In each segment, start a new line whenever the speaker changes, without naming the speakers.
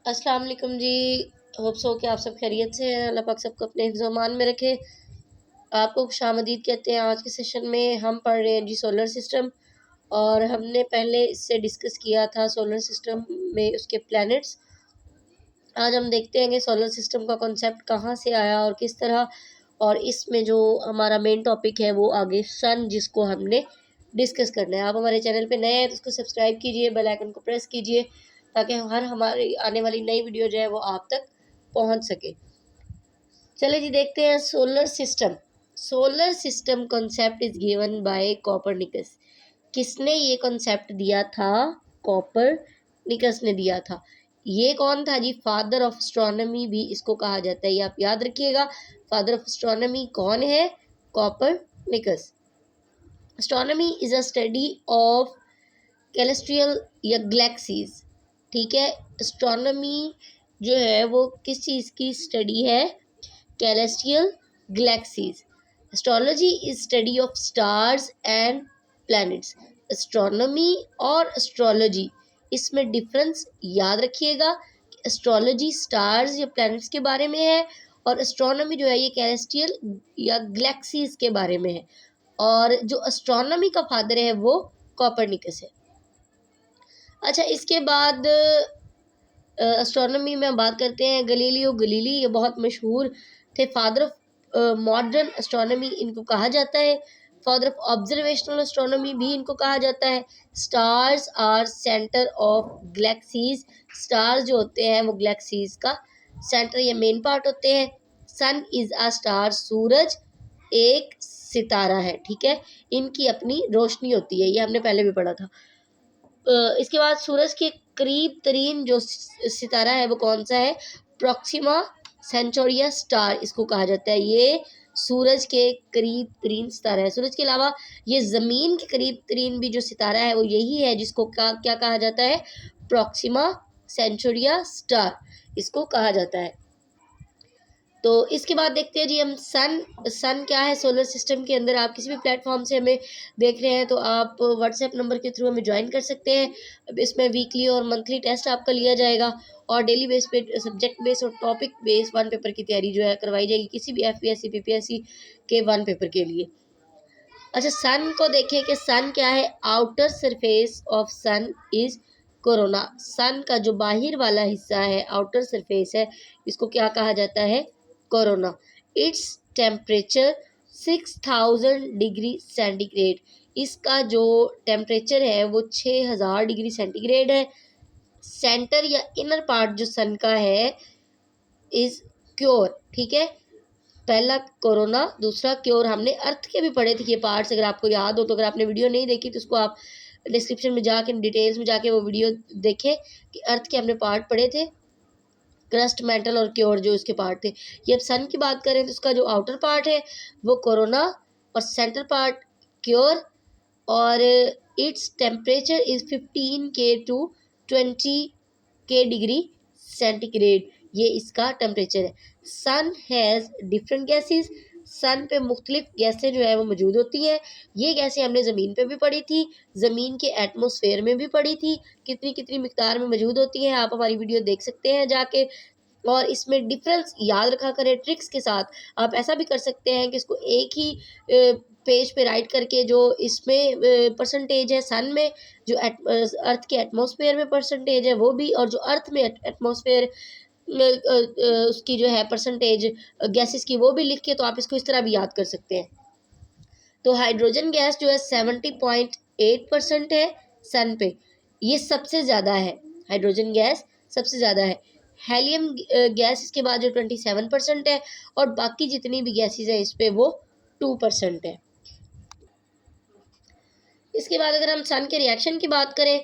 अस्सलाम वालेकुम जी। Hope so कि आप सब खैरियत से हैं। अल्लाह पाक सबको अपने हिफ्ज़ अमान में रखे। आपको खुशामदीद कहते हैं। आज के सेशन में हम पढ़ रहे हैं जी सोलर सिस्टम, और हमने पहले इससे डिस्कस किया था सोलर सिस्टम में उसके प्लैनेट्स। आज हम देखते हैं कि सोलर सिस्टम का कॉन्सेप्ट कहाँ से आया और किस तरह, और इसमें जो हमारा मेन टॉपिक है वो आगे सन, जिसको हमने डिस्कस करना है। आप हमारे चैनल पे नए हैं तो उसको सब्सक्राइब कीजिए, बेल आइकन को प्रेस कीजिए, ताकि हर हमारी आने वाली नई वीडियो जो है वो आप तक पहुंच सके। चलिए जी देखते हैं solar system. Solar system concept is given by Copernicus. किसने ये कॉन्सेप्ट दिया था? कॉपरनिकस ने दिया था। ये कौन था जी? फादर ऑफ एस्ट्रोनॉमी भी इसको कहा जाता है। ये आप याद रखिएगा, फादर ऑफ एस्ट्रोनॉमी कौन है? Copernicus. Astronomy is a study of celestial या गैलेक्सीज। ठीक है, एस्ट्रोनॉमी जो है वो किस चीज़ की स्टडी है? Celestial galaxies. Astrology is study of stars and planets. Astronomy और एस्ट्रोलॉजी, इसमें डिफरेंस याद रखिएगा। एस्ट्रोलॉजी स्टार्स या प्लैनेट्स के बारे में है, और एस्ट्रोनॉमी जो है ये कैलेस्ट्रियल या गैलेक्सीज के बारे में है। और जो एस्ट्रोनॉमी का फादर है वो कॉपरनिकस है। अच्छा, इसके बाद एस्ट्रोनॉमी में हम बात करते हैं गलीलियो गलीली। ये बहुत मशहूर थे, फादर ऑफ मॉडर्न एस्ट्रोनॉमी इनको कहा जाता है। फादर ऑफ ऑब्जर्वेशनल एस्ट्रोनॉमी भी इनको कहा जाता है। Stars are centre of galaxies. Stars जो होते हैं वो गैलेक्सीज का सेंटर या मेन पार्ट होते हैं। सन इज अ स्टार। सूरज एक सितारा है। ठीक है, इनकी अपनी रोशनी होती है, ये हमने पहले भी पढ़ा था। इसके बाद सूरज के करीब तरीन जो सितारा है वो कौन सा है? प्रॉक्सिमा सेंचुरिया स्टार इसको कहा जाता है। ये सूरज के करीब तरीन सितारा है। सूरज के अलावा ये ज़मीन के करीब तरीन भी जो सितारा है वो यही है, जिसको क्या कहा जाता है? प्रॉक्सिमा सेंचुरिया स्टार इसको कहा जाता है। तो इसके बाद देखते हैं जी हम सन क्या है सोलर सिस्टम के अंदर। आप किसी भी प्लेटफॉर्म से हमें देख रहे हैं तो आप व्हाट्सएप नंबर के थ्रू हमें ज्वाइन कर सकते हैं। अब इसमें वीकली और मंथली टेस्ट आपका लिया जाएगा, और डेली बेस पे सब्जेक्ट बेस और टॉपिक बेस वन पेपर की तैयारी जो है करवाई जाएगी किसी भी FPSC PPSC के वन पेपर के लिए। अच्छा, सन को देखें कि सन क्या है। Outer surface of sun is corona. Sun का जो बाहर वाला हिस्सा है, आउटर सरफेस है, इसको क्या कहा जाता है? Corona. Its temperature 6000 degree centigrade. इसका जो टेम्परेचर है वो 6000 डिग्री सेंटीग्रेड है। सेंटर या इनर पार्ट जो सन का है इज क्योर। ठीक है, पहला कोरोना, दूसरा क्योर। हमने अर्थ के भी पढ़े थे ये पार्ट्स, अगर आपको याद हो तो। अगर आपने वीडियो नहीं देखी तो उसको आप डिस्क्रिप्शन में जाके डिटेल्स में जाके वो वीडियो देखें कि अर्थ के हमने पार्ट पढ़े थे, क्रस्ट, मेंटल और क्योर जो इसके पार्ट थे। ये अब सन की बात करें तो उसका जो आउटर पार्ट है वो कोरोना और सेंटर पार्ट क्योर, और its temperature is 15K to 20K degree centigrade. ये इसका टेम्परेचर है। सन हैज़ डिफरेंट गैसेस। सन पे मुख्तलिफ गैसें जो है वो मौजूद होती हैं। ये गैसें हमने ज़मीन पे भी पढ़ी थी, ज़मीन के एटमॉस्फेयर में भी पढ़ी थी, कितनी कितनी मिकदार में मौजूद होती हैं। आप हमारी वीडियो देख सकते हैं जाके, और इसमें डिफरेंस याद रखा करें ट्रिक्स के साथ। आप ऐसा भी कर सकते हैं कि इसको एक ही पेज पे राइट करके, जो इसमें परसेंटेज है सन में, जो अर्थ के एटमॉस्फेयर में परसेंटेज है वो भी, और जो अर्थ में एटमॉस्फेयर उसकी जो है परसेंटेज गैसेस की, वो भी लिख के, तो आप इसको इस तरह भी याद कर सकते हैं। तो हाइड्रोजन गैस जो है 70.8% है सन पे, ये सबसे ज़्यादा है। हाइड्रोजन गैस सबसे ज़्यादा है। हेलियम गैस इसके बाद जो 27% है, और बाकी जितनी भी गैसेस हैं इस पे वो 2% है। इसके बाद अगर हम सन के रिएक्शन की बात करें,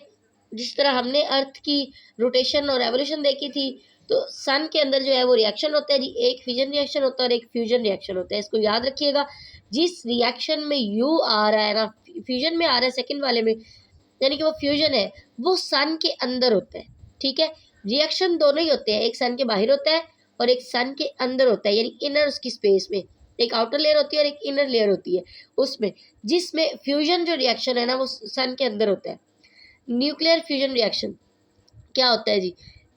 जिस तरह हमने अर्थ की रोटेशन और रेवोल्यूशन देखी थी, तो सन के अंदर जो है वो रिएक्शन होता है जी। एक फिजन रिएक्शन होता है और एक फ्यूजन रिएक्शन होता है। इसको याद रखिएगा। जिस रिएक्शन में यू आ रहा है ना, फ्यूजन में आ रहा है सेकंड वाले में, यानी कि वो फ्यूजन है, वो सन के अंदर होता है। ठीक है, रिएक्शन दोनों ही होते हैं, एक सन के बाहर होता है और एक सन के अंदर होता है, यानी इनर उसकी स्पेस में। एक आउटर लेयर होती है और एक इनर लेयर होती है उसमें, जिसमें फ्यूजन जो रिएक्शन है ना वो सन के अंदर होता है। न्यूक्लियर फ्यूजन रिएक्शन क्या होता है जी?